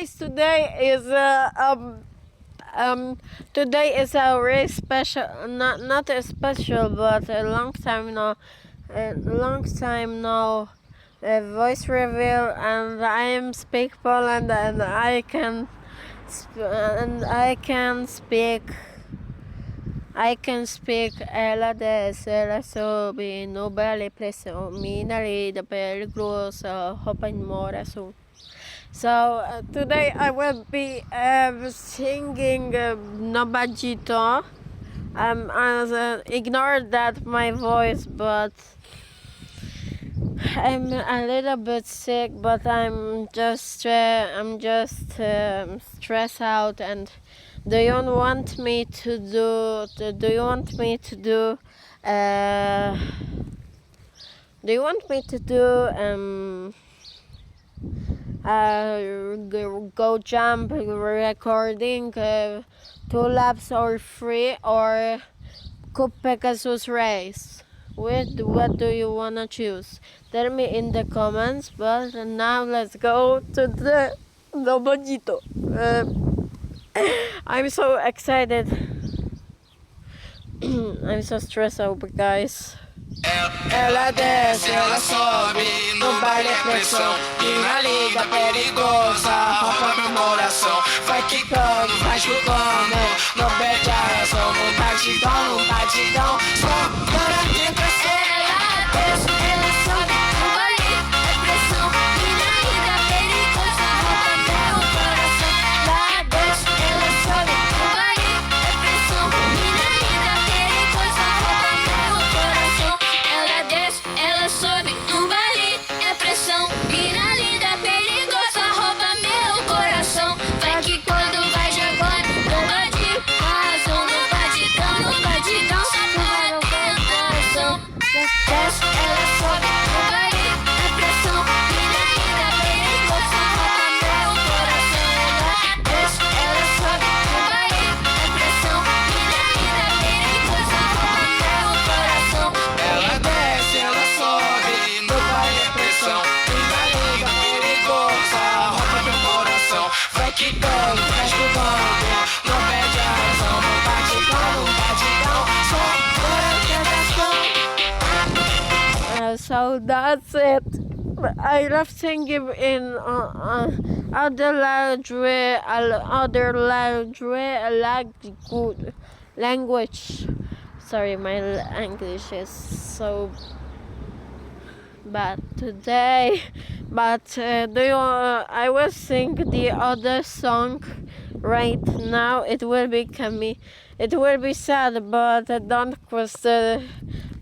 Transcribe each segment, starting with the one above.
guys, today is a very special, not a special, but a long time now, voice reveal, and I am speak Poland, and I can speak. I can speak ela dessa sob nobile pressão, minari da perigosa roupa em moração. So today I will be singing no baditado. Ignore that my voice, but I'm a little bit sick. But I'm just stressed out. And do you want me to do? Do you want me to do? Do you want me to do? Go jump recording 2 laps or 3 or Cup Pegasus race. What do you wanna choose? Tell me in the comments. But now let's go to the Nobodito. I'm so excited. I'm so stressed out, guys. Ela desce, ela sobe, no baile é pressão. E na liga perigosa, roupa no coração. Vai quicando, vai chutando, não perde a razão. No batidão, só para de pressão. Ela desce, ela sobe, no baile é pressão. E na liga perigosa, roupa no coração. Ela desce, ela sobe, no baile é pressão. E na liga perigosa, roupa no coração. Ela desce, ela sobe, no baile é pressão. Mina linda, perigosa, rouba meu coração. Vai que quando vai jogando, não bate razão. No batidão, só para meu coração. Desce, ela sobe, no baile é pressão. Mina linda, perigosa, rouba meu coração. Ela desce, ela sobe, no baile é pressão. Mina linda, perigosa, rouba meu coração. Ela desce, ela sobe, no baile é pressão. Mina linda, perigosa, rouba meu coração. Vai quicando, vai chutando, não perde a razão. No batidão, só para So that's it. I love singing in other language. Sorry, my English is so bad today. But I will sing the other song right now. It will be coming. It will be sad, but don't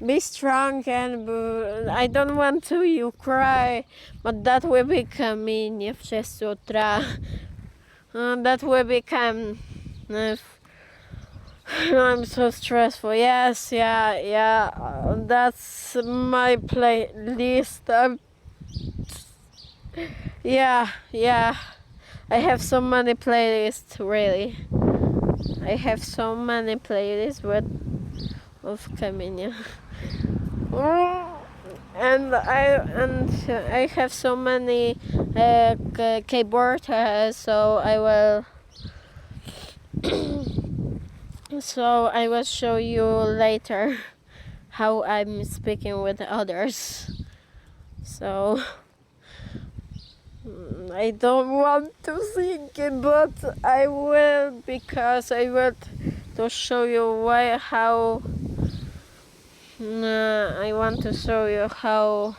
be strong, and I don't want to you cry. But that will become nie przez jutra. That will become. I'm so stressful. Yes, yeah. That's my playlist. Yeah. I have so many playlists, really. I have so many playlists of Kamina. And I have so many keyboard, so I will show you later how I'm speaking with others. So I don't want to sing it, but I will, because I want to show you how I want to show you how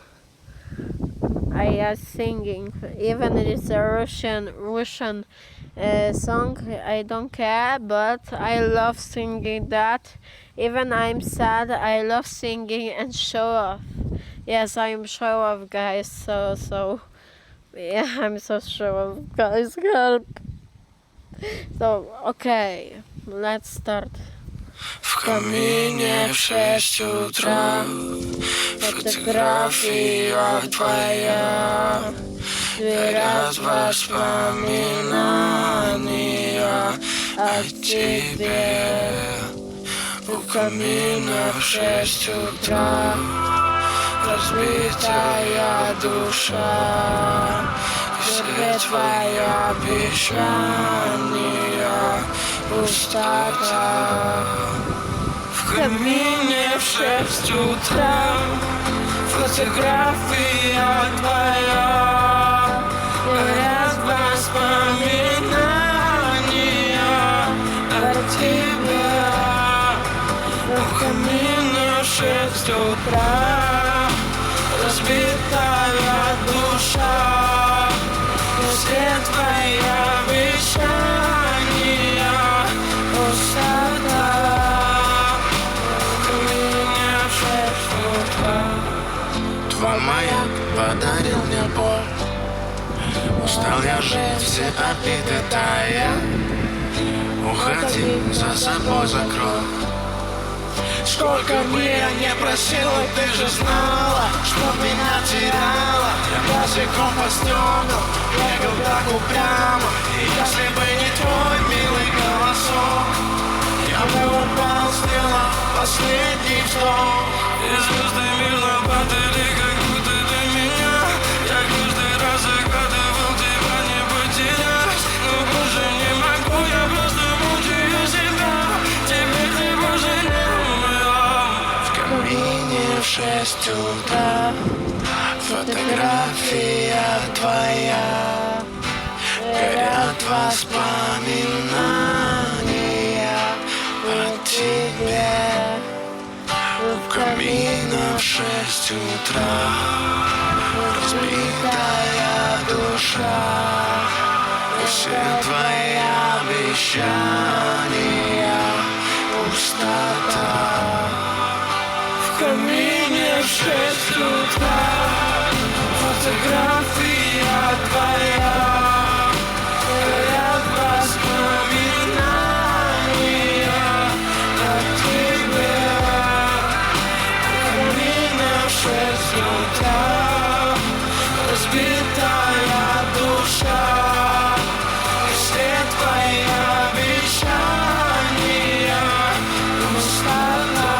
I am singing. Even if it's a Russian song, I don't care, but I love singing that. Even I'm sad, I love singing and show off. Yes, I'm show off, guys. So yeah, I'm so show off, guys. Help. So okay, let's start. W kaminie w 6 utra fotografia twoja wyrosła wspominania o ciebie. U kamina w 6 utra rozbita ja dusza Все твои обещания пустота. В камине в 6 утра фотография твоя, горят воспоминания о тебе. В камине в 6 утра разбитая душа, все твои обещания пустота. В камине в 6 утра твой маяк подарил мне боль. Устал я жить, все обиды тая. Уходи, за собой закрой. Сколько бы я не просил, ты же знала, что меня теряла. Я босиком по снегу бегал так упрямо. И если бы не твой милый голосок, я бы упал, сделал последний вздох. И звезды мирно падали, как будто для меня. Я каждый раз загадывал тебя не потерять. Но больше не могу, я просто мучаю себя. Теперь ты больше не умерла. В камине в 6 утра фотография твоя, горят воспоминания о тебе. В камине в 6 утра разбитая душа, и все твои обещания пустота. В камине в 6 утра фотография твоя, горят воспоминания о тебе. В камине в 6 утра разбитая душа, и все твои обещания пустота.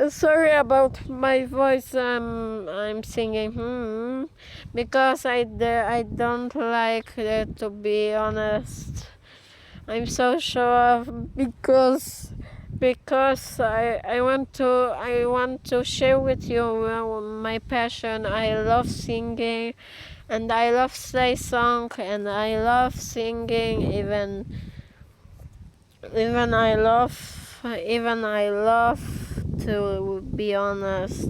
Sorry about my voice. I'm singing because I don't like it, to be honest. I'm so sure because I want to share with you my passion. I love singing, and I love say song, and I love singing. Even I love to be honest.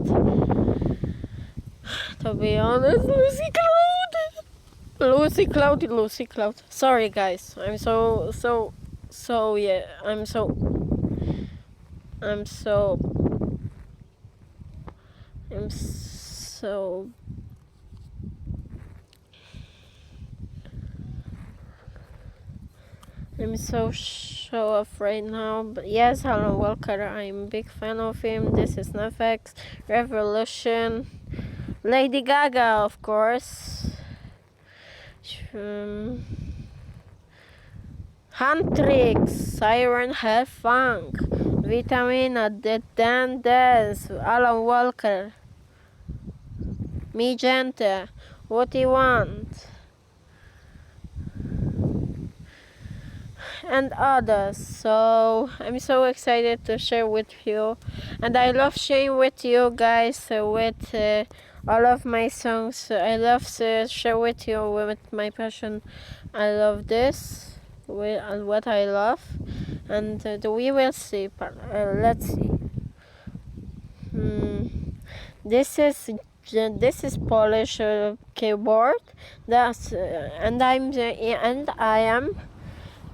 Lucy Cloud. Sorry guys, I'm so yeah. I'm so show off right now. But yes, Alan Walker, I'm a big fan of him. This is Netflix, Revolution, Lady Gaga, of course. Huntrix, Siren Hell Funk, Vitamina, The Dan Dance, Alan Walker, Mi Gente, What You Want, and others. So I'm so excited to share with you, and I love sharing with you guys with all of my songs. I love to share with you with my passion. I love this with what I love, and we will see. Let's see. This is Polish keyboard. That's and I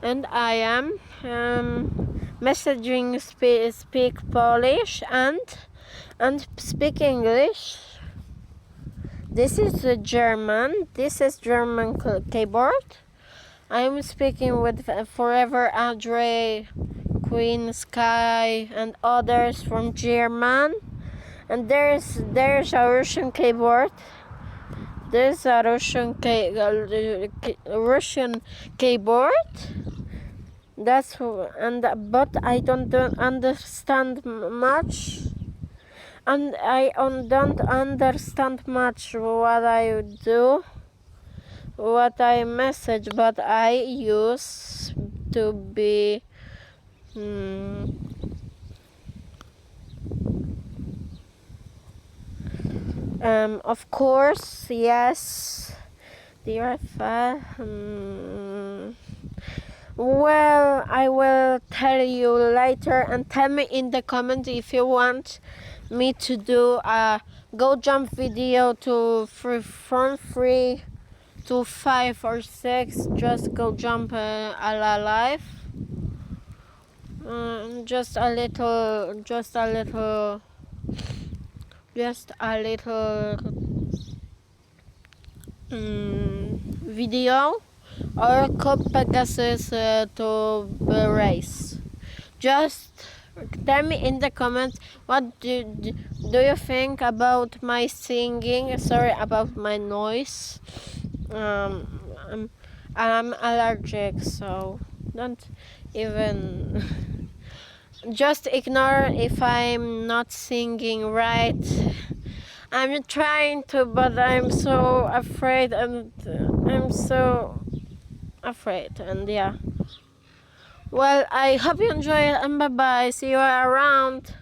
am messaging speak Polish and speak English. This is German. This is German keyboard. I'm speaking with Forever Andre, Queen Sky, and others from German. And there's a Russian keyboard. There's a Russian keyboard. But I don't understand much, and I don't understand much what I do, what I message, but I used to be. Of course, yes. Dear Fa, well, I will tell you later, and tell me in the comments if you want me to do a go jump video from 3 to 5 or 6. Just go jump alive. Just a little video, or cop Pegasus to race. Just tell me in the comments what do you think about my singing. Sorry about my noise. I'm allergic, so don't even just ignore if I'm not singing right. I'm trying to, but I'm so afraid, and yeah. Well, I hope you enjoy it, and bye bye. See you around.